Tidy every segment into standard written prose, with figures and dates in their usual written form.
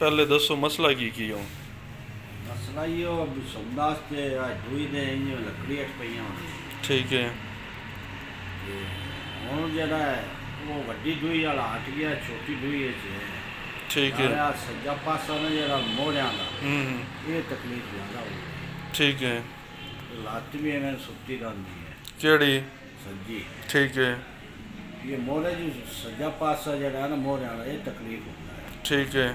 पहले दसो मसला की हो। मसला ये हो सोमदास के दूई दे इंज लकड़ी अट पई होनी। ठीक है। हुण जेड़ा है वो वड्डी दूई वाला हट गया, छोटी दूई है। ठीक है। सज्जा पासा ना जेड़ा मोड़ियां दा ये तकलीफ ज़्यादा हो गई। ठीक है। लत्त भी इन्हें सुत्ती रही है केड़ी? सज्जी। ठीक है। ये मोड़े जो सज्जा पासा जेड़ा है ना मोड़ियां दा ये तकलीफ होता है। ठीक है।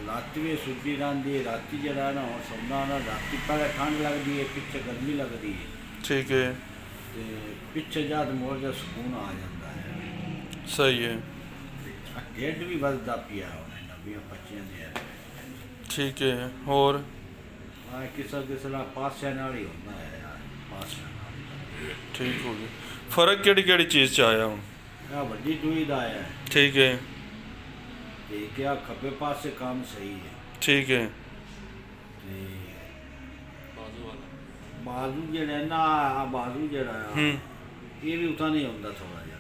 लत्त भी सुत्ती रही है। राती जेड़ा है ना हुण सौंदा ना राती पहले ठंड लगती है, पिछे गर्मी लगती है। ठीक है। पिछे जद मोड़ का सुकून आ जाता है। सही है। ढिड भी वधदा पिया हुणे नबियां पच्चियां दे। ठीक है। और किसा किसा पासे नाल ही होंदा है यार, पासे नाल। ठीक हो गया। फर्क केड़ी केड़ी चीज़ च आया हुण? आ वड्डी दूई दा है। ठीक है। ते क्या खब्बे पासे काम सही है। ठीक है। ते बाजू जेड़ा ना बाजू जेड़ा ये भी उतना नहीं होंदा थोड़ा जिहा।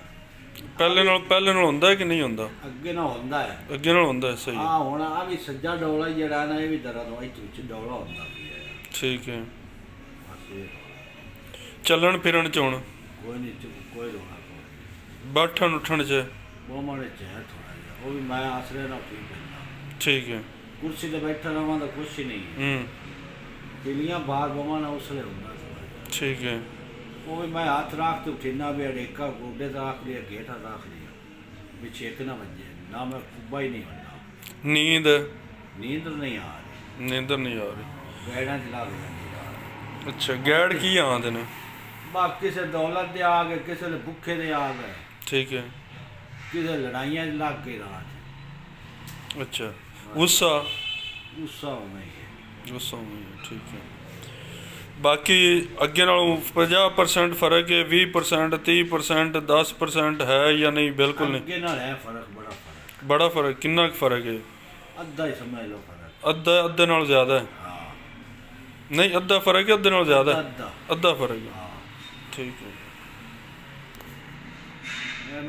पहले नाल होंदा है कि नहीं होंदा? अगे ना होंदा है। अगे नाल होंदा है। सही है। हाँ हुण आ भी सज्जा डोला जेड़ा ना ये भी दर्द होई तुच डोला होंदा पिया है। ठीक है। बस ये चलन फिरन च हुण कोई नहीं, कोई रोना कोई। बैठन उठन च वो माड़े च है थोड़ा जिहा, वो भी मैं आसरे ना ठीक पैंदा। ठीक है। कुर्सी ते बैठा रहां तो कुछ ही नहीं है। तिलियां बाहर बवां ना उसले होंदा थोड़ा जिहा। ठीक है। वो भी मैं हाथ रख के उठीना भी अड़ेका गोडे ते रख लिया, गेठा रख लिया भी छेक ना बजे ना, मैं कुब्बा ही नहीं बनना। नींद नींद नहीं आ रही। नींदर नहीं आ रही। गैड़ा चला गया। अच्छा गैड़ की आंदे ने? बस किसी दौलत दे आ गए, किसी ने भुखे दे आ गए, ठीक है। किसी लड़ाइयां लग गई रात। अच्छा गुस्सा गुस्सा में ही है। गुस्सा में ही है। ठीक है। बाकी अगे नालों 50% फर्क है, 20%, 30%, 10% है या नहीं? बिल्कुल नहीं। अगे नाल है फर्क, बड़ा फर्क। बड़ा फर्क? कितना फर्क है? अद्धा ही समझ लो फर्क। अद्धा? अद्धे नाल ज़्यादा है? हाँ नहीं अद्धा फर्क है, अद्धे नाल ज़्यादा है? अद्धा अद्धा फर्क है। हाँ। ठीक है। मैं